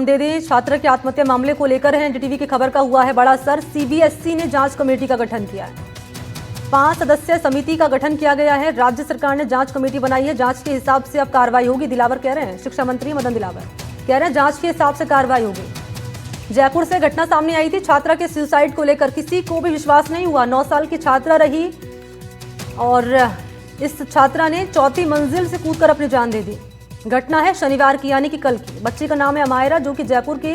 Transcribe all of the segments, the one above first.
दे दें, छात्र के आत्महत्या मामले को लेकर है एनडीटीवी की खबर का हुआ है बड़ा असर। सीबीएसई ने जांच कमेटी का गठन किया है। 5 सदस्यीय समिति का गठन किया गया है। राज्य सरकार ने जांच कमेटी बनाई है। जांच के हिसाब से अब कार्रवाई होगी। दिलावर कह रहे हैं, शिक्षा मंत्री मदन दिलावर कह रहे हैं जांच के हिसाब से कार्रवाई होगी। जयपुर से घटना सामने आई थी छात्रा के सुसाइड को लेकर। किसी को भी विश्वास नहीं हुआ। 9 साल की छात्रा रही और इस छात्रा ने 4थी मंजिल से कूदकर अपनी जान दे दी। घटना है शनिवार की, यानी कि कल की। बच्ची का नाम है अमायरा, जो कि जयपुर के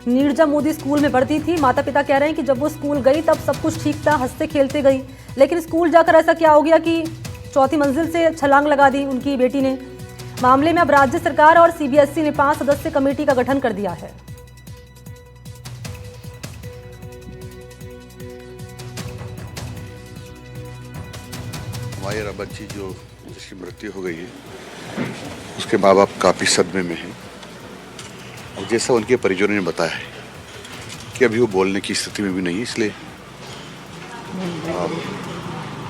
नीरजा मोदी स्कूल में पढ़ती थी। माता पिता कह रहे हैं कि जब वो स्कूल गई तब सब कुछ ठीक था, हंसते खेलते गई, लेकिन स्कूल जाकर ऐसा क्या हो गया कि 4थी मंजिल से छलांग लगा दी उनकी बेटी ने। मामले में अब राज्य सरकार और सीबीएसई ने 5 सदस्यीय कमेटी का गठन कर दिया है। अमायरा बच्ची जिसकी मृत्यु हो गई है, उसके माँ बाप काफ़ी सदमे में हैं और जैसा उनके परिजनों ने बताया है कि अभी वो बोलने की स्थिति में भी नहीं है, इसलिए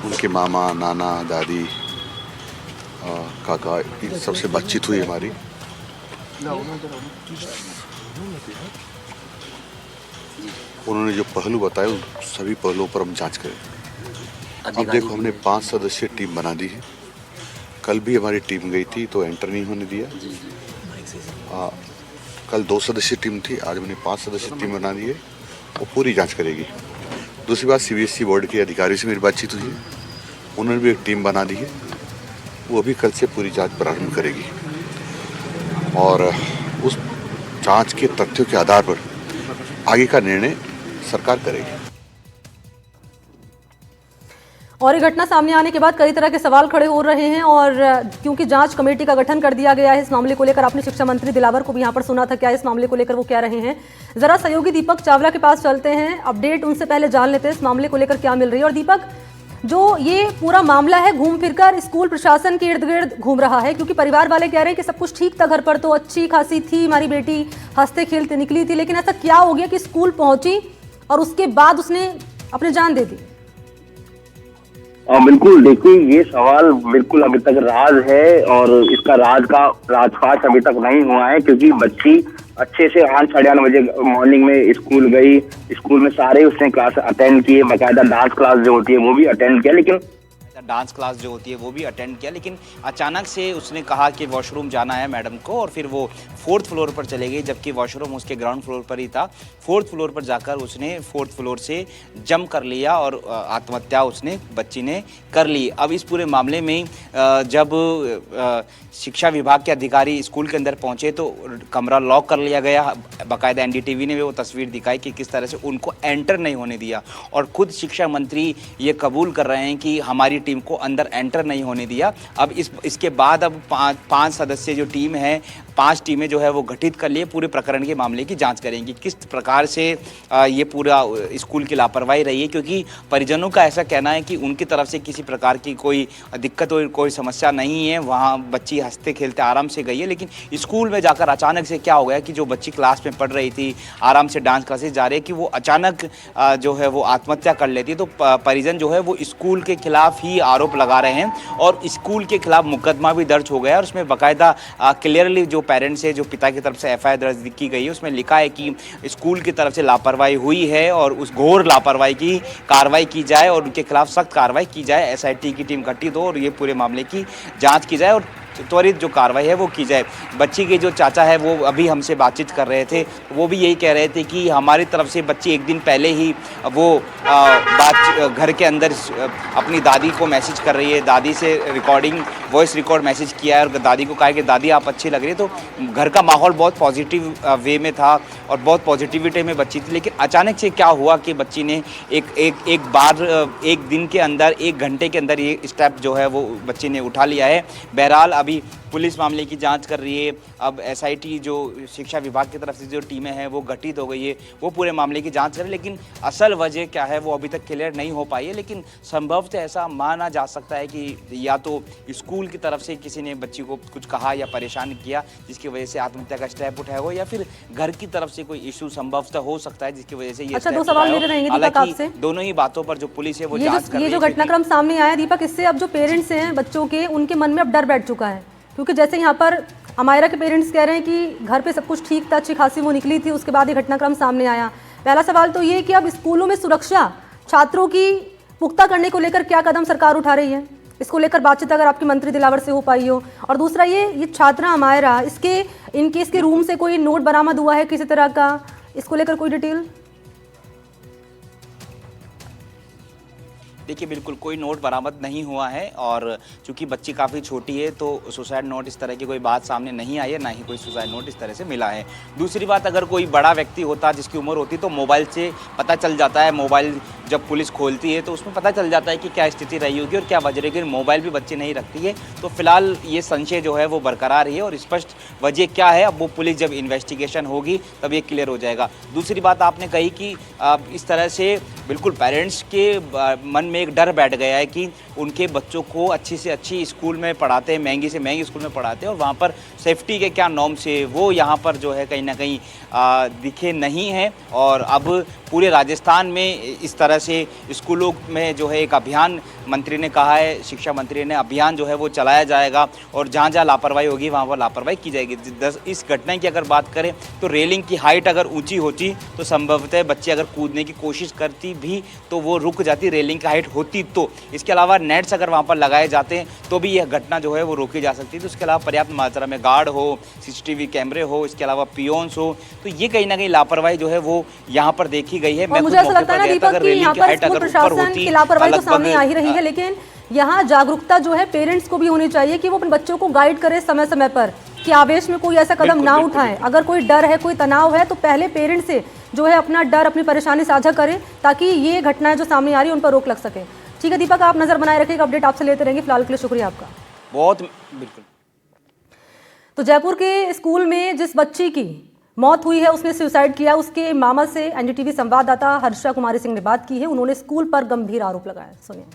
उनके मामा, नाना, दादी, काका, इन सबसे बातचीत हुई हमारी। उन्होंने जो पहलू बताए उन सभी पहलुओं पर हम जांच करें। अब देखो, हमने 5 सदस्यीय टीम बना दी है। कल भी हमारी टीम गई थी तो एंटर नहीं होने दिया। कल 2 सदस्यीय टीम थी, आज हमने 5 सदस्यीय टीम बना दी है। वो पूरी जांच करेगी। दूसरी बात, सीबीएसई बोर्ड के अधिकारियों से मेरी बातचीत हुई है, उन्होंने भी एक टीम बना दी है। वो भी कल से पूरी जांच प्रारंभ करेगी और उस जांच के तथ्यों के आधार पर आगे का निर्णय सरकार करेगी। और ये घटना सामने आने के बाद कई तरह के सवाल खड़े हो रहे हैं और क्योंकि जांच कमेटी का गठन कर दिया गया है इस मामले को लेकर। आपने शिक्षा मंत्री दिलावर को भी यहां पर सुना था, क्या इस मामले को लेकर वो कह रहे हैं। जरा सहयोगी दीपक चावला के पास चलते हैं, अपडेट उनसे पहले जान लेते हैं इस मामले को लेकर क्या मिल रही है। और दीपक, जो ये पूरा मामला है घूम फिरकर स्कूल प्रशासन के इर्द गिर्द घूम रहा है, क्योंकि परिवार वाले कह रहे हैं कि सब कुछ ठीक था, घर पर तो अच्छी खासी थी हमारी बेटी, हंसते खेलते निकली थी, लेकिन ऐसा क्या हो गया कि स्कूल पहुंची और उसके बाद उसने अपनी जान दे दी। बिल्कुल, देखिए ये सवाल बिल्कुल अभी तक राज है और इसका राज का राजपाश अभी तक नहीं हुआ है, क्योंकि बच्ची अच्छे से 8 साढ़े 8 बजे मॉर्निंग में स्कूल गई। स्कूल में सारे उसने क्लास अटेंड किए, बाकायदा डांस क्लास जो होती है वो भी अटेंड किया, लेकिन डांस क्लास जो होती है वो भी अटेंड किया, लेकिन अचानक से उसने कहा कि वॉशरूम जाना है मैडम को, और फिर वो 4th फ्लोर पर चले गई, जबकि वॉशरूम उसके ग्राउंड फ्लोर पर ही था। 4th फ्लोर पर जाकर उसने 4th फ्लोर से जंप कर लिया और आत्महत्या उसने बच्ची ने कर ली। अब इस पूरे मामले में जब शिक्षा विभाग के अधिकारी स्कूल के अंदर पहुंचे तो कमरा लॉक कर लिया गया। बाकायदा एनडीटीवी ने भी वो तस्वीर दिखाई कि किस तरह से उनको एंटर नहीं होने दिया, और खुद शिक्षा मंत्री ये कबूल कर रहे हैं कि हमारी टीम को अंदर एंटर नहीं होने दिया। अब इसके बाद अब 5 सदस्यीय जो टीम है, 5 टीमें जो है वो गठित कर लिए, पूरे प्रकरण के मामले की जांच करेंगी किस प्रकार से ये पूरा स्कूल की लापरवाही रही है, क्योंकि परिजनों का ऐसा कहना है कि उनकी तरफ से किसी प्रकार की कोई दिक्कत और कोई समस्या नहीं है। वहाँ बच्ची हंसते खेलते आराम से गई है, लेकिन स्कूल में जाकर अचानक से क्या हो गया कि जो बच्ची क्लास में पढ़ रही थी, आराम से डांस क्लासेस जा रही है, कि वो अचानक जो है वो आत्महत्या कर लेती है। तो परिजन जो है वो स्कूल के खिलाफ ही आरोप लगा रहे हैं और स्कूल के खिलाफ मुकदमा भी दर्ज हो गया। और उसमें बाकायदा क्लियरली जो पेरेंट्स है, जो पिता की तरफ से एफआईआर दर्ज की गई है, उसमें लिखा है कि स्कूल की तरफ से लापरवाही हुई है और उस घोर लापरवाही की कार्रवाई की जाए और उनके खिलाफ सख्त कार्रवाई की जाए। एसआईटी की टीम गठित हो और ये पूरे मामले की जांच की जाए और त्वरित जो कार्रवाई है वो की जाए। बच्ची के जो चाचा है वो अभी हमसे बातचीत कर रहे थे, वो भी यही कह रहे थे कि हमारी तरफ से बच्ची एक दिन पहले ही वो घर के अंदर अपनी दादी को मैसेज कर रही है, दादी से रिकॉर्डिंग वॉइस रिकॉर्ड मैसेज किया है और दादी को कहा कि दादी आप अच्छी लग रही है। तो घर का माहौल बहुत पॉजिटिव वे में था और बहुत पॉजिटिविटी में बच्ची थी, लेकिन अचानक से क्या हुआ कि बच्ची ने एक बार एक दिन के अंदर 1 घंटे के अंदर ये स्टेप जो है वो बच्ची ने उठा लिया है। बहरहाल अभी पुलिस मामले की जांच कर रही है। अब एसआईटी जो शिक्षा विभाग की तरफ से जो टीमें हैं वो गठित हो गई है, वो पूरे मामले की जांच करें, लेकिन असल वजह क्या है वो अभी तक क्लियर नहीं हो पाई है। लेकिन संभवतः ऐसा माना जा सकता है कि या तो स्कूल की तरफ से किसी ने बच्ची को कुछ कहा या परेशान किया जिसकी वजह से आत्महत्या का स्टेप उठाया हो, या फिर घर की तरफ से कोई इशू संभवतः हो सकता है जिसकी वजह से ये। अच्छा, 2 सवाल मेरे रहेंगे दीपक आपसे। दोनों ही बातों पर जो पुलिस है वो जांच कर रही है। ये जो घटनाक्रम सामने आया दीपक, इससे अब जो पेरेंट्स हैं बच्चों के, उनके मन में अब डर बैठ चुका है क्योंकि जैसे यहाँ पर अमायरा के पेरेंट्स कह रहे हैं कि घर पे सब कुछ ठीक था, अच्छी खासी वो निकली थी, उसके बाद ये घटनाक्रम सामने आया। पहला सवाल तो ये कि अब स्कूलों में सुरक्षा छात्रों की पुख्ता करने को लेकर क्या कदम सरकार उठा रही है, इसको लेकर बातचीत अगर आपकी मंत्री दिलावर से हो पाई हो। और दूसरा ये छात्रा अमायरा, इसके रूम से कोई नोट बरामद हुआ है किसी तरह का, इसको लेकर कोई डिटेल? देखिए बिल्कुल कोई नोट बरामद नहीं हुआ है, और चूंकि बच्ची काफ़ी छोटी है तो सुसाइड नोट इस तरह की कोई बात सामने नहीं आई है, ना ही कोई सुसाइड नोट इस तरह से मिला है। दूसरी बात, अगर कोई बड़ा व्यक्ति होता जिसकी उम्र होती तो मोबाइल से पता चल जाता है, मोबाइल जब पुलिस खोलती है तो उसमें पता चल जाता है कि क्या स्थिति रही होगी और क्या वजह रही, मोबाइल भी बच्चे नहीं रखती है। तो फिलहाल ये संशय जो है वो बरकरार है, और स्पष्ट वजह क्या है अब वो पुलिस जब इन्वेस्टिगेशन होगी तब ये क्लियर हो जाएगा। दूसरी बात आपने कही कि इस तरह से बिल्कुल पेरेंट्स के मन में एक डर बैठ गया है कि उनके बच्चों को अच्छी से अच्छी स्कूल में पढ़ाते हैं, महंगी से महंगी स्कूल में पढ़ाते हैं, और वहाँ पर सेफ्टी के क्या नॉर्म्स है वो यहाँ पर जो है कहीं ना कहीं दिखे नहीं हैं। और अब पूरे राजस्थान में इस तरह से स्कूलों में जो है एक अभियान मंत्री ने कहा है, शिक्षा मंत्री ने, अभियान जो है वो चलाया जाएगा, और जहाँ जहाँ लापरवाही होगी वहाँ पर लापरवाही की जाएगी। इस घटना की अगर बात करें तो रेलिंग की हाइट अगर ऊंची होती तो संभवतः बच्चे अगर कूदने की कोशिश करती भी तो वो रुक जाती, रेलिंग की हाइट होती तो। इसके अलावा नेट्स अगर वहाँ पर लगाए जाते हैं तो भी यह घटना जो है वो रोकी जा सकती है। तो इसके अलावा पर्याप्त मात्रा में गार्ड हो, सीसीटीवी कैमरे हो, इसके अलावा पियोन्स हो, तो ये कहीं ना कहीं लापरवाही जो है वो यहाँ पर देखी गई है। और मुझे ऐसा लगता है ना दीपक कि यहाँ पर स्कूल प्रशासन की लापरवाही तो सामने आ ही रही है, लेकिन यहाँ जागरूकता जो है पेरेंट्स को भी होनी चाहिए कि वो अपने बच्चों को गाइड करे समय समय पर, कि आवेश में कोई ऐसा कदम ना उठाएं। अगर कोई डर है, कोई तनाव है, तो पहले पेरेंट्स से जो है अपना डर, अपनी परेशानी साझा करें, ताकि ये घटनाएं जो सामने आ रही है उन पर रोक लग सके। ठीक है दीपक, आप नजर बनाए रखिएगा, अपडेट आपसे लेते रहेंगे। फिलहाल के लिए शुक्रिया आपका। बहुत बिल्कुल। तो जयपुर के स्कूल में जिस बच्ची की मौत हुई है, उसने सुसाइड किया, उसके मामा से एनडीटीवी संवाददाता हर्षा कुमारी सिंह ने बात की है। उन्होंने स्कूल पर गंभीर आरोप लगाया, सुनिए।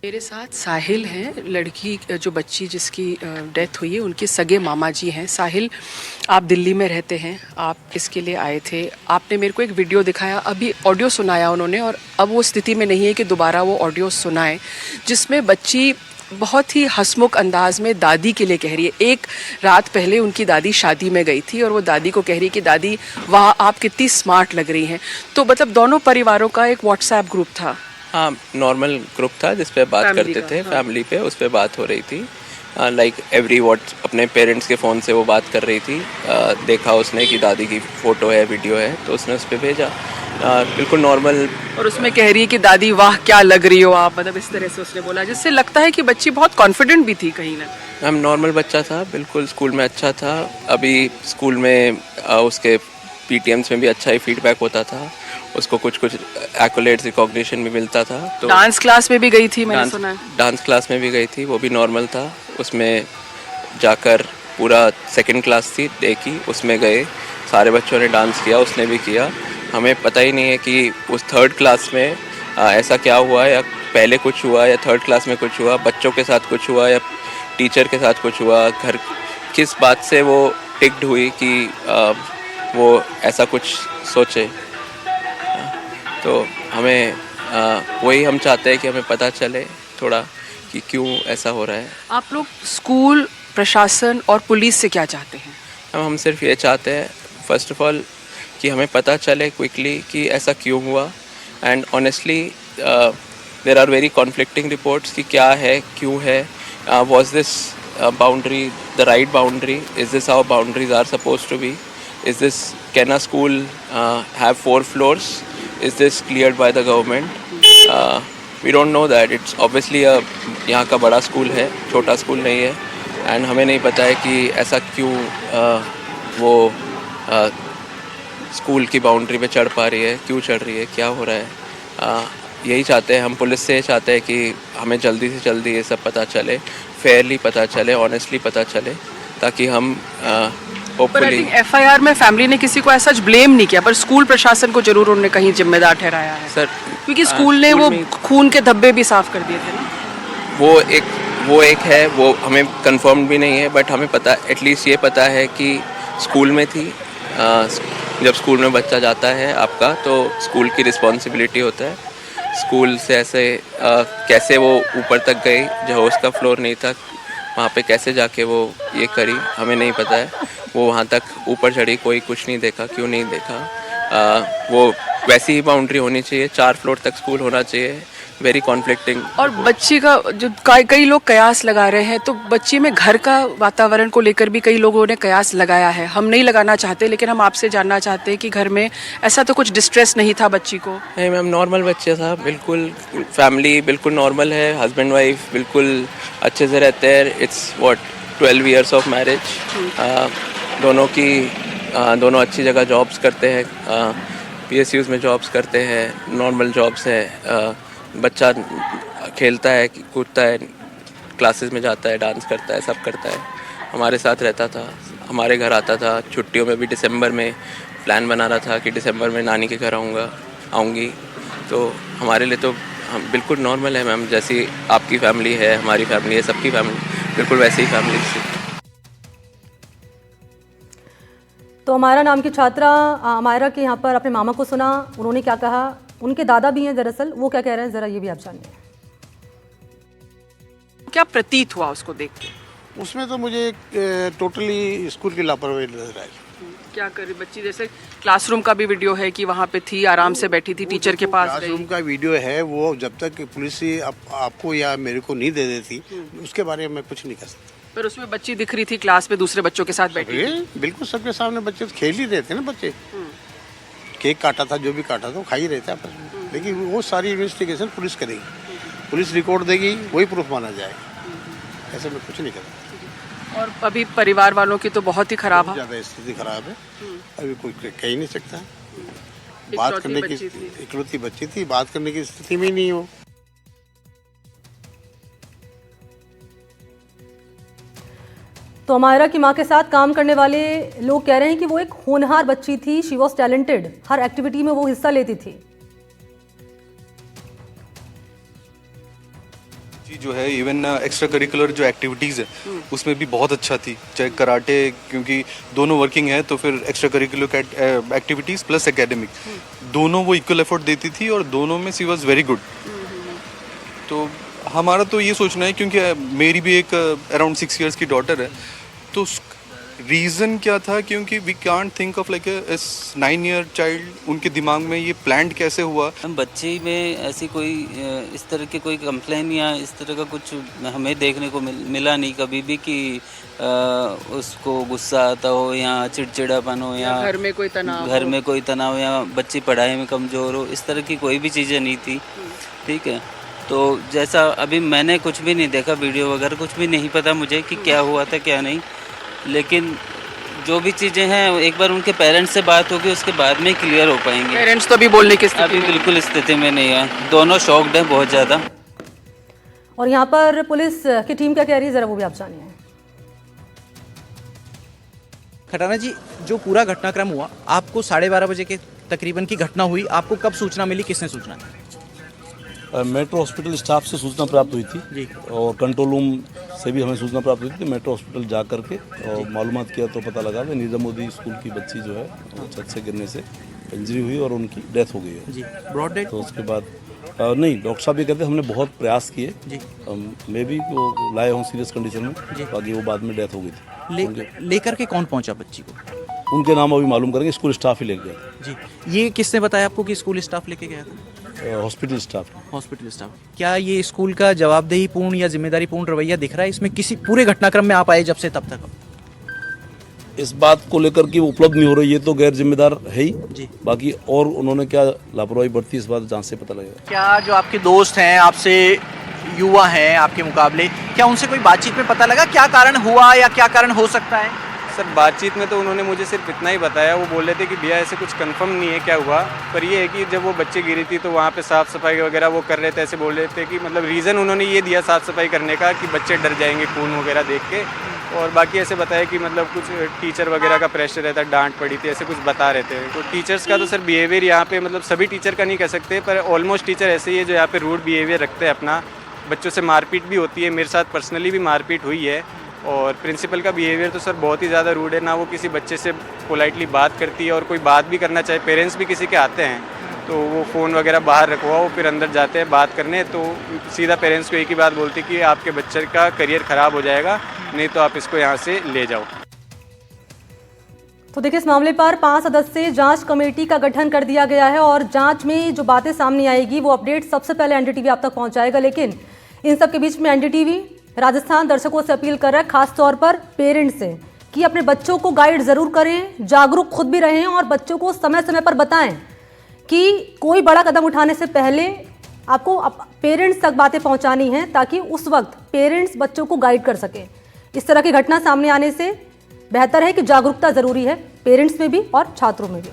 मेरे साथ साहिल हैं, लड़की जो बच्ची जिसकी डेथ हुई है उनके सगे मामा जी हैं। साहिल, आप दिल्ली में रहते हैं, आप इसके लिए आए थे, आपने मेरे को एक वीडियो दिखाया, अभी ऑडियो सुनाया उन्होंने, और अब वो स्थिति में नहीं है कि दोबारा वो ऑडियो सुनाए, जिसमें बच्ची बहुत ही हंसमुख अंदाज में दादी के लिए कह रही है। एक रात पहले उनकी दादी शादी में गई थी और वो दादी को कह रही कि दादी वाह आप कितनी स्मार्ट लग रही हैं। तो मतलब दोनों परिवारों का एक व्हाट्सएप ग्रुप था। हाँ, नॉर्मल ग्रुप था जिस पे बात करते थे, फैमिली पे, उस पे बात हो रही थी। लाइक एवरी अपने पेरेंट्स के फ़ोन से वो बात कर रही थी। देखा उसने कि दादी की फ़ोटो है, वीडियो है, तो उसने उस पर भेजा। बिल्कुल नॉर्मल। और उसमें कह रही है कि दादी वाह क्या लग रही हो आप, मतलब इस तरह से उसने बोला, जिससे लगता है कि बच्ची बहुत कॉन्फिडेंट भी थी कहीं ना। हम नॉर्मल बच्चा था, बिल्कुल स्कूल में अच्छा था। अभी स्कूल में उसके पीटीएम्स में भी अच्छा ही फीडबैक होता था, उसको कुछ एक्कोलेट्स, रिकॉग्निशन भी मिलता था। तो डांस क्लास में भी गई थी, मैंने सुना है। डांस क्लास में भी गई थी, वो भी नॉर्मल था। उसमें जाकर पूरा सेकंड क्लास थी डे की, उसमें गए, सारे बच्चों ने डांस किया, उसने भी किया। हमें पता ही नहीं है कि उस थर्ड क्लास में ऐसा क्या हुआ, या पहले कुछ हुआ, या थर्ड क्लास में कुछ हुआ, बच्चों के साथ कुछ हुआ, या टीचर के साथ कुछ हुआ, घर किस बात से वो टिक्ड हुई कि वो ऐसा कुछ सोचे। तो हमें वही हम चाहते हैं कि हमें पता चले थोड़ा कि क्यों ऐसा हो रहा है। आप लोग स्कूल प्रशासन और पुलिस से क्या चाहते हैं? हम सिर्फ ये चाहते हैं फर्स्ट ऑफ ऑल कि हमें पता चले क्विकली कि ऐसा क्यों हुआ। And honestly there are very conflicting reports कि क्या है, क्यों है, was this boundary the right boundary, is this how boundaries are supposed to be, is this, can a school have 4 floors, is this cleared by the government? We don't know that. It's obviously यहाँ का बड़ा school है, छोटा school नहीं है, and हमें नहीं पता है कि ऐसा क्यों वो स्कूल की बाउंड्री पे चढ़ पा रही है, क्यों चढ़ रही है, क्या हो रहा है। यही चाहते हैं हम, पुलिस से चाहते हैं कि हमें जल्दी से जल्दी ये सब पता चले, फेयरली पता चले, ऑनेस्टली पता चले, ताकि हम पर आई थिंक एफआईआर में फैमिली ने किसी को ऐसा ब्लेम नहीं किया, पर स्कूल प्रशासन को जरूर उन्होंने कहीं जिम्मेदार ठहराया है सर, क्योंकि स्कूल ने वो खून के धब्बे भी साफ कर दिए थे ना। वो एक है, वो हमें कंफर्म भी नहीं है, बट हमें पता, एटलीस्ट ये पता है कि स्कूल में थी। जब स्कूल में बच्चा जाता है आपका, तो स्कूल की रिस्पॉन्सिबिलिटी होता है। स्कूल से ऐसे कैसे वो ऊपर तक गई जहाँ उसका फ्लोर नहीं था, वहाँ पे कैसे जाके वो ये करी हमें नहीं पता है। वो वहाँ तक ऊपर चढ़ी, कोई कुछ नहीं देखा, क्यों नहीं देखा। वो वैसी ही बाउंड्री होनी चाहिए, 4 फ्लोर तक स्कूल होना चाहिए। Very conflicting. और बच्ची का जो कई लोग कयास लगा रहे हैं, तो बच्ची में घर का वातावरण को लेकर भी कई लोगों ने कयास लगाया है। हम नहीं लगाना चाहते, लेकिन हम आपसे जानना चाहते हैं कि घर में ऐसा तो कुछ डिस्ट्रेस नहीं था बच्ची को? नहीं मैम, नॉर्मल बच्चे था, बिल्कुल फैमिली बिल्कुल नॉर्मल है, हस्बैंड वाइफ बिल्कुल अच्छे से रहते हैं। It's 12 years of marriage. दोनों अच्छी जगह जॉब्स करते हैं, PSUs में जॉब्स करते हैं, नॉर्मल जॉब्स है। बच्चा खेलता है, कूदता है, क्लासेस में जाता है, डांस करता है, सब करता है। हमारे साथ रहता था, हमारे घर आता था। छुट्टियों में भी दिसंबर में प्लान बना रहा था कि दिसंबर में नानी के घर आऊँगी। तो हमारे लिए तो हम बिल्कुल नॉर्मल है मैम, जैसी आपकी फैमिली है, हमारी फैमिली है, सबकी फैमिली बिल्कुल वैसे ही फैमिली थी। तो अमायरा नाम की छात्रा, अमायरा के यहाँ पर अपने मामा को सुना, उन्होंने क्या कहा। उनके दादा भी हैं दरअसल, वो क्या कह रहे हैं जरा ये भी आप जानिए। क्या प्रतीत हुआ उसको देख के? उसमें तो मुझे टोटली स्कूल की लापरवाही नजर आई। क्या करे बच्ची? जैसे क्लासरूम का भी वीडियो है कि वहाँ पे थी, आराम से बैठी थी, टीचर के पास गई। क्लासरूम का वीडियो है, वो जब तक पुलिस आपको या मेरे को नहीं दे देती उसके बारे में मैं कुछ नहीं कर सकता। पर उसमें बच्ची दिख रही थी क्लास में दूसरे बच्चों के साथ बैठी थी। बिल्कुल सबके सामने बच्चे तो खेल ही रहे थे ना। बच्चे केक काटा था, जो भी काटा था वो खा ही रहे थे आपस में। लेकिन वो सारी इन्वेस्टिगेशन पुलिस करेगी, पुलिस रिकॉर्ड देगी, वही प्रूफ माना जाएगा। ऐसे में कुछ नहीं करेगा। और अभी परिवार वालों की तो बहुत ही खराब है, ज़्यादा स्थिति खराब है। अभी कोई कह ही नहीं सकता। बात करने की इकलौती बच्ची थी, बात करने की स्थिति में ही नहीं हो। तो अमायरा की मां के साथ काम करने वाले लोग कह रहे हैं कि वो एक होनहार बच्ची थी, she was talented, her activity में वो हिस्सा लेती थी। जो है इवन एक्स्ट्रा करिकुलर जो एक्टिविटीज़ है उसमें भी बहुत अच्छा थी, चाहे कराटे, क्योंकि दोनों वर्किंग है तो फिर extra curricular activities plus academic दोनों वो इक्वल एफर्ट देती थी और दोनों में सी वॉज वेरी गुड। तो हमारा तो ये सोचना है, क्योंकि मेरी भी एक अराउंड 6 इयर्स की डॉटर है, तो रीज़न क्या था, क्योंकि we can't think of like a 9 year child, उनके दिमाग में ये प्लान कैसे हुआ। बच्चे में ऐसी कोई इस तरह की कोई कंप्लेन या इस तरह का कुछ हमें देखने को मिला नहीं कभी भी कि उसको गुस्सा आता हो या चिड़चिड़ापन हो या घर में कोई तनाव या बच्ची पढ़ाई में कमज़ोर हो, इस तरह की कोई भी चीज़ें नहीं थी। ठीक है, तो जैसा अभी मैंने कुछ भी नहीं देखा, वीडियो वगैरह कुछ भी नहीं पता मुझे कि क्या हुआ था क्या नहीं, लेकिन जो भी चीज़ें हैं एक बार उनके पेरेंट्स से बात होगी, उसके बाद में क्लियर हो पाएंगे। पेरेंट्स तो अभी बोलने की अभी बिल्कुल स्थिति में नहीं है, दोनों शॉक्ड हैं बहुत ज़्यादा। और यहाँ पर पुलिस की टीम क्या कह रही है जरा वो भी आप जानिए। खटाना जी, जो पूरा घटनाक्रम हुआ, आपको 12:30 बजे के तकरीबन की घटना हुई, आपको कब सूचना मिली, किसने सूचना दी? मेट्रो हॉस्पिटल स्टाफ से सूचना प्राप्त हुई थी जी, और कंट्रोल रूम से भी हमें सूचना प्राप्त हुई थी। मेट्रो हॉस्पिटल जा करके और मालूमात किया तो पता लगा कि नीरज मोदी स्कूल की बच्ची जो है छत से गिरने से इंजरी हुई और उनकी डेथ हो गई है जी। Broad death? तो उसके बाद नहीं, डॉक्टर साहब ये कहते हमने बहुत प्रयास किए जी, मे भी वो लाए हों सीरियस कंडीशन में, बाकी वो बाद में डेथ हो गई थी। लेकर के कौन पहुंचा बच्ची को? उनके नाम अभी मालूम करेंगे, स्कूल स्टाफ ही ले गया जी। ये किसने बताया आपको कि स्कूल स्टाफ लेके गया था? Hospital staff. Hospital staff. क्या ये स्कूल का जवाबदेहीपूर्ण या जिम्मेदारीपूर्ण रवैया दिख रहा है इसमें? किसी पूरे घटनाक्रम में आप आए जब से तब तक इस बात को लेकर कि वो उपलब्ध नहीं हो रही, ये तो गैर जिम्मेदार है ही जी। बाकी और उन्होंने क्या लापरवाही बरती, इस बात जांच से पता लगेगा। क्या जो आपके दोस्त हैं, आपसे युवा हैं आपके मुकाबले, क्या उनसे कोई बातचीत में पता लगा क्या कारण हुआ या क्या कारण हो सकता है? सर बातचीत में तो उन्होंने मुझे सिर्फ इतना ही बताया, वो बोल रहे थे कि भैया ऐसे कुछ कंफर्म नहीं है क्या हुआ, पर ये है कि जब वो बच्चे गिरी थी तो वहाँ पे साफ़ सफाई वगैरह वो कर रहे थे, ऐसे बोल रहे थे कि मतलब रीज़न उन्होंने ये दिया साफ़ सफाई करने का कि बच्चे डर जाएंगे खून वगैरह देख के, और बाकी ऐसे बताया कि मतलब कुछ टीचर वगैरह का प्रेशर रहता, डांट पड़ी थी, ऐसे कुछ बता रहे थे। तो टीचर्स का तो सर बिहेवियर यहाँ पे मतलब सभी टीचर का नहीं कह सकते, पर ऑलमोस्ट टीचर ऐसे ही है जो यहाँ पे रूड बिहेवियर रखते हैं अपना। बच्चों से मारपीट भी होती है, मेरे साथ पर्सनली भी मारपीट हुई है, और प्रिंसिपल का बिहेवियर तो सर बहुत ही ज़्यादा रूड है, ना वो किसी बच्चे से पोलाइटली बात करती है, और कोई बात भी करना चाहे पेरेंट्स भी किसी के आते हैं तो वो फ़ोन वगैरह बाहर रखवाओ, फिर अंदर जाते हैं बात करने, तो सीधा पेरेंट्स को एक ही बात बोलती कि आपके बच्चे का करियर ख़राब हो जाएगा, नहीं तो आप इसको यहाँ से ले जाओ। तो देखिए, इस मामले पर 5 सदस्यीय जांच कमेटी का गठन कर दिया गया है और जांच में जो बातें सामने आएगी वो अपडेट सबसे पहले एनडीटीवी आप तक पहुंचाएगा। लेकिन इन सब के बीच में एनडीटीवी राजस्थान दर्शकों से अपील कर रहा है, खासतौर पर पेरेंट्स से, कि अपने बच्चों को गाइड जरूर करें, जागरूक खुद भी रहें और बच्चों को समय समय पर बताएं कि कोई बड़ा कदम उठाने से पहले आपको पेरेंट्स तक बातें पहुंचानी हैं, ताकि उस वक्त पेरेंट्स बच्चों को गाइड कर सकें। इस तरह की घटना सामने आने से बेहतर है कि जागरूकता जरूरी है, पेरेंट्स में भी और छात्रों में भी।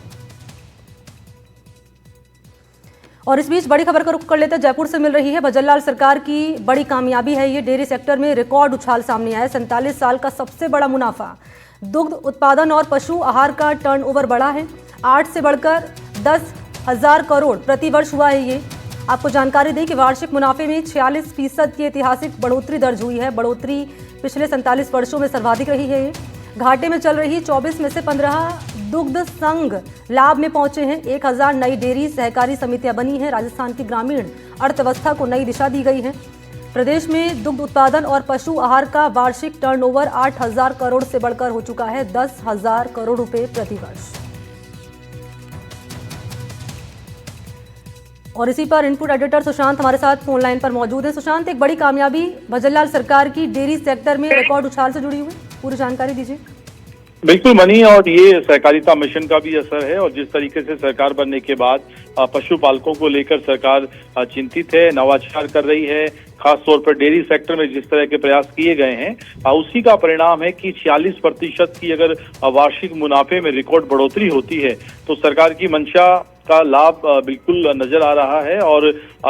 और इस बीच बड़ी खबर का रुख कर लेते हैं, जयपुर से मिल रही है। भजनलाल सरकार की बड़ी कामयाबी है ये। डेयरी सेक्टर में रिकॉर्ड उछाल सामने आया। 47 साल का सबसे बड़ा मुनाफा। दुग्ध उत्पादन और पशु आहार का टर्नओवर बढ़ा है। 8 से बढ़कर 10,000 करोड़ प्रतिवर्ष हुआ है ये। आपको जानकारी दें कि वार्षिक मुनाफे में 46% की ऐतिहासिक बढ़ोतरी दर्ज हुई है। बढ़ोतरी पिछले 47 वर्षों में सर्वाधिक रही है ये। घाटे में चल रही 24 में से 15 दुग्ध संघ लाभ में पहुंचे हैं। 1000 नई डेयरी सहकारी समितियां बनी हैं। राजस्थान की ग्रामीण अर्थव्यवस्था को नई दिशा दी गई है। प्रदेश में दुग्ध उत्पादन और पशु आहार का वार्षिक टर्नओवर 8,000 करोड़ से बढ़कर हो चुका है 10,000 करोड़ रुपए प्रतिवर्ष। और इसी पर इनपुट एडिटर सुशांत हमारे साथ फोन लाइन पर मौजूद है। सुशांत, एक बड़ी कामयाबी भजनलाल सरकार की डेयरी सेक्टर में रिकॉर्ड उछाल से जुड़ी हुई, पूरी जानकारी दीजिए। बिल्कुल मनी, और ये सहकारिता मिशन का भी असर है। और जिस तरीके से सरकार बनने के बाद पशुपालकों को लेकर सरकार चिंतित है, नवाचार कर रही है, खासतौर पर डेयरी सेक्टर में जिस तरह के प्रयास किए गए हैं, उसी का परिणाम है कि 46% की अगर वार्षिक मुनाफे में रिकॉर्ड बढ़ोतरी होती है तो सरकार की मंशा का लाभ बिल्कुल नजर आ रहा है। और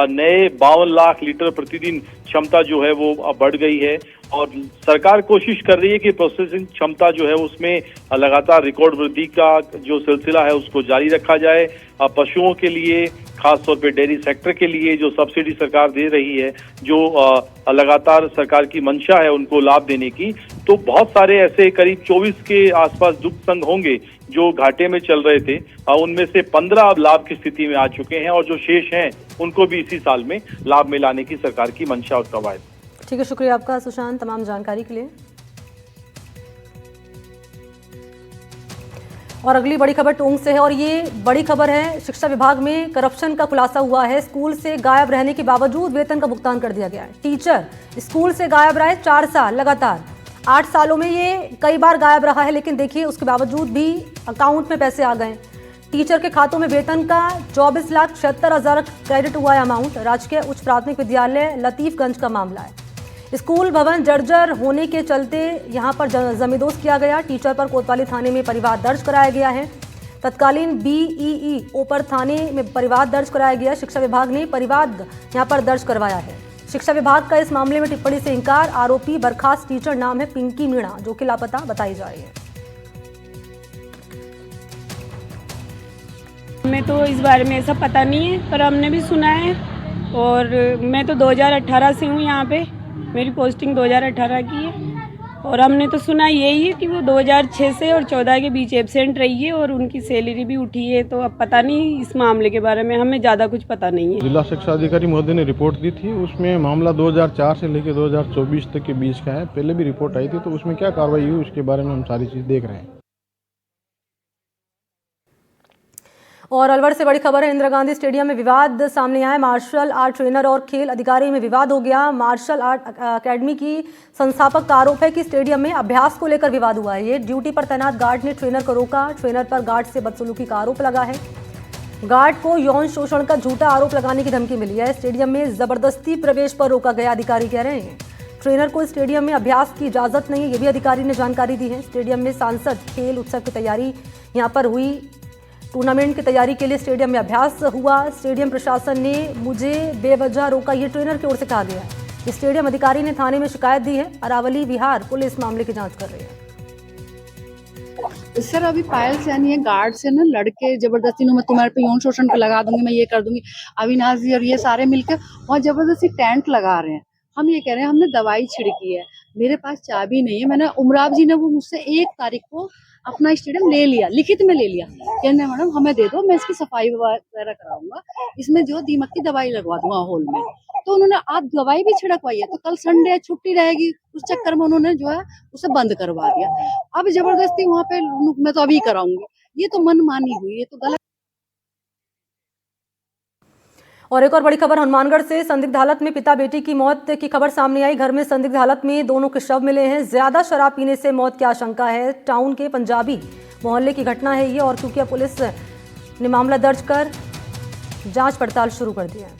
नए 52 लाख लीटर प्रतिदिन क्षमता जो है वो बढ़ गई है। और सरकार कोशिश कर रही है कि प्रोसेसिंग क्षमता जो है उसमें लगातार रिकॉर्ड वृद्धि का जो सिलसिला है उसको जारी रखा जाए। पशुओं के लिए, खासतौर पे डेयरी सेक्टर के लिए जो सब्सिडी सरकार दे रही है, जो लगातार सरकार की मंशा है उनको लाभ देने की, तो बहुत सारे ऐसे करीब 24 के आसपास दुग्ध संघ होंगे जो घाटे में चल रहे थे। उनमें से 15 अब लाभ की स्थिति में आ चुके हैं और जो शेष हैं उनको भी इसी साल में लाभ में लाने की सरकार की मंशा और कवायद। ठीक है, शुक्रिया आपका सुशांत तमाम जानकारी के लिए। और अगली बड़ी खबर टोंक से है और ये बड़ी खबर है, शिक्षा विभाग में करप्शन का खुलासा हुआ है। स्कूल से गायब रहने के बावजूद वेतन का भुगतान कर दिया गया है। टीचर स्कूल से गायब रहे 4 साल लगातार। 8 सालों में ये कई बार गायब रहा है, लेकिन देखिए उसके बावजूद भी अकाउंट में पैसे आ गए। टीचर के खातों में वेतन का 24,76,000 क्रेडिट हुआ है अमाउंट। राजकीय उच्च प्राथमिक विद्यालय लतीफगंज का मामला है। स्कूल भवन जर्जर होने के चलते यहां पर जमींदोज किया गया। टीचर पर कोतवाली थाने में परिवाद दर्ज कराया गया है। तत्कालीन बीईई ओपर थाने में परिवाद दर्ज कराया गया। शिक्षा विभाग ने परिवाद यहां पर दर्ज करवाया है। शिक्षा विभाग का इस मामले में टिप्पणी से इंकार। आरोपी बर्खास्त टीचर नाम है पिंकी मीणा, जो कि लापता बताई जा रही है। हमें तो इस बारे में ऐसा पता नहीं है, पर हमने भी सुना है। और मैं तो 2018 से हूँ यहाँ पे, मेरी पोस्टिंग 2018 की है। और हमने तो सुना यही है कि वो 2006 से और 14 के बीच एब्सेंट रही है और उनकी सैलरी भी उठी है। तो अब पता नहीं इस मामले के बारे में, हमें ज़्यादा कुछ पता नहीं है। जिला शिक्षा अधिकारी महोदय ने रिपोर्ट दी थी, उसमें मामला 2004 से लेकर 2024 तक के बीच का है। पहले भी रिपोर्ट आई थी, तो उसमें क्या कार्रवाई हुई उसके बारे में हम सारी चीज़ देख रहे हैं। और अलवर से बड़ी खबर है, इंदिरा गांधी स्टेडियम में विवाद सामने आया। मार्शल आर्ट ट्रेनर और खेल अधिकारी में विवाद हो गया। मार्शल आर्ट अकेडमी की संस्थापक का आरोप है कि स्टेडियम में अभ्यास को लेकर विवाद हुआ है। ये ड्यूटी पर तैनात गार्ड ने ट्रेनर को रोका। ट्रेनर पर गार्ड से बदसलूकी का आरोप लगा है। गार्ड को यौन शोषण का झूठा आरोप लगाने की धमकी मिली है। स्टेडियम में जबरदस्ती प्रवेश पर रोका गया, अधिकारी कह रहे हैं। ट्रेनर को स्टेडियम में अभ्यास की इजाजत नहीं है, ये भी अधिकारी ने जानकारी दी है। स्टेडियम में सांसद खेल उत्सव की तैयारी यहाँ पर हुई। टूर्नामेंट की तैयारी के लिए स्टेडियम में अभ्यास हुआ। स्टेडियम प्रशासन ने मुझे बेवजह रोका, ये ट्रेनर की ओर से कहा गया है। स्टेडियम अधिकारी ने थाने में शिकायत दी है। अरावली विहार पुलिस मामले की जांच कर रही है। सर, अभी पायल सैनी है, गार्ड से ना लड़के जबरदस्ती मैं तुम्हारे पे यौन शोषण पे लगा दूंगी, मैं ये कर दूंगी। अविनाश जी और ये सारे मिलकर वहाँ जबरदस्ती टेंट लगा रहे हैं। हम ये कह रहे हैं हमने दवाई छिड़की है, मेरे पास चाबी नहीं है। मैंने उमराव जी ने वो मुझसे 1 तारीख को अपना स्टेडियम ले लिया, लिखित में ले लिया। कहने मैडम हमें दे दो, मैं इसकी सफाई वगैरह कराऊंगा, इसमें जो दीमक की दवाई लगवा दूंगा हॉल में। तो उन्होंने आज दवाई भी छिड़कवाई है, तो कल संडे छुट्टी रहेगी, उस चक्कर में उन्होंने जो है उसे बंद करवा दिया। अब जबरदस्ती वहाँ पे मैं तो अभी कराऊंगी, ये तो मनमानी हुई, ये तो गलत। और एक और बड़ी खबर हनुमानगढ़ से, संदिग्ध हालत में पिता बेटी की मौत की खबर सामने आई। घर में संदिग्ध हालत में दोनों के शव मिले हैं। ज्यादा शराब पीने से मौत की आशंका है। टाउन के पंजाबी मोहल्ले की घटना है ये, और क्योंकि पुलिस ने मामला दर्ज कर जांच पड़ताल शुरू कर दी है।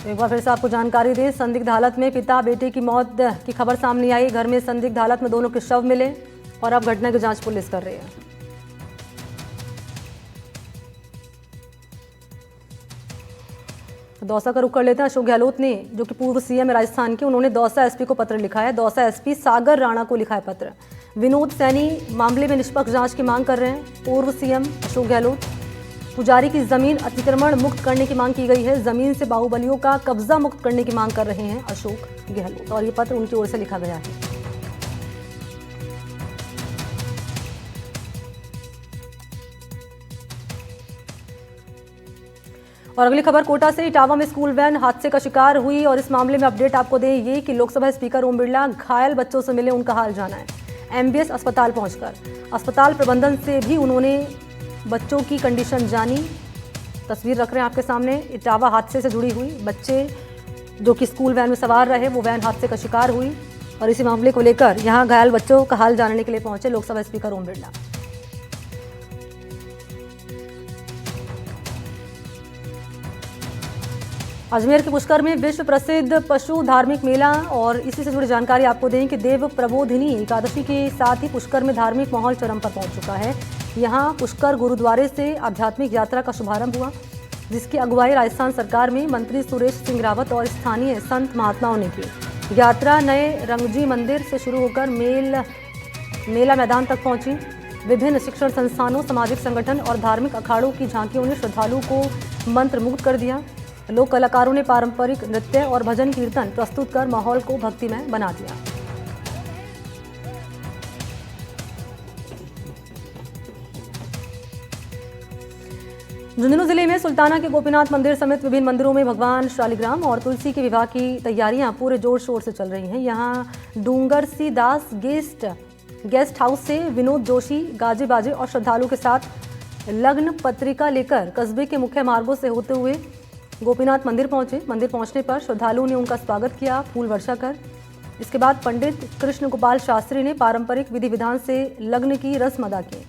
एक बार फिर से आपको जानकारी दें, संदिग्ध हालत में पिता बेटे की मौत की खबर सामने आई। घर में संदिग्ध हालत में दोनों के शव मिले और अब घटना की जांच पुलिस कर रही है। दौसा का रुख कर लेते हैं। अशोक गहलोत ने, जो कि पूर्व सीएम राजस्थान के, उन्होंने दौसा एसपी को पत्र लिखा है। दौसा एसपी सागर राणा को लिखा है पत्र। विनोद सैनी मामले में निष्पक्ष जांच की मांग कर रहे हैं। पूर्व सीएम अशोक गहलोत, पुजारी की जमीन अतिक्रमण मुक्त करने की मांग की गई है। जमीन से बाहुबलियों का कब्जा मुक्त करने की मांग कर रहे हैं अशोक गहलोत, और ये पत्र उनकी ओर से लिखा गया है। और अगली खबर कोटा से, इटावा में स्कूल वैन हादसे का शिकार हुई, और इस मामले में अपडेट आपको दें ये कि लोकसभा स्पीकर ओम बिरला घायल बच्चों से मिले, उनका हाल जाना है। एमबीएस अस्पताल पहुंचकर अस्पताल प्रबंधन से भी उन्होंने बच्चों की कंडीशन जानी। तस्वीर रख रहे हैं आपके सामने, इटावा हादसे से जुड़ी हुई। बच्चे जो कि स्कूल वैन में सवार रहे, वो वैन हादसे का शिकार हुई, और इसी मामले को लेकर यहां घायल बच्चों का हाल जानने के लिए पहुंचे लोकसभा स्पीकर ओम बिरला। अजमेर के पुष्कर में विश्व प्रसिद्ध पशु धार्मिक मेला, और इसी से जुड़ी जानकारी आपको दें कि देव प्रबोधिनी एकादशी के साथ ही पुष्कर में धार्मिक माहौल चरम पर पहुंच चुका है। यहां पुष्कर गुरुद्वारे से आध्यात्मिक यात्रा का शुभारंभ हुआ, जिसकी अगुवाई राजस्थान सरकार में मंत्री सुरेश सिंह रावत और स्थानीय संत महात्माओं ने की। यात्रा नए रंगजी मंदिर से शुरू होकर मेला मैदान तक पहुंची। विभिन्न शिक्षण संस्थानों, सामाजिक संगठन और धार्मिक अखाड़ों की झांकियों ने श्रद्धालुओं को मंत्रमुग्ध कर दिया। लोक कलाकारों ने पारंपरिक नृत्य और भजन कीर्तन प्रस्तुत कर माहौल को भक्तिमय बना दिया। झुंझुनू जिले में सुल्ताना के गोपीनाथ मंदिर समेत विभिन्न मंदिरों में भगवान शालिग्राम और तुलसी के विवाह की तैयारियां पूरे जोर शोर से चल रही हैं। यहां डूंगरसी दास गेस्ट हाउस से विनोद जोशी गाजे बाजे और श्रद्धालुओं के साथ लग्न पत्रिका लेकर कस्बे के मुख्य मार्गों से होते हुए गोपीनाथ मंदिर पहुंचे। मंदिर पहुंचने पर श्रद्धालुओं ने उनका स्वागत किया फूल वर्षा कर। इसके बाद पंडित कृष्ण गोपाल शास्त्री ने पारंपरिक विधि विधान से लग्न की रस्म अदा की।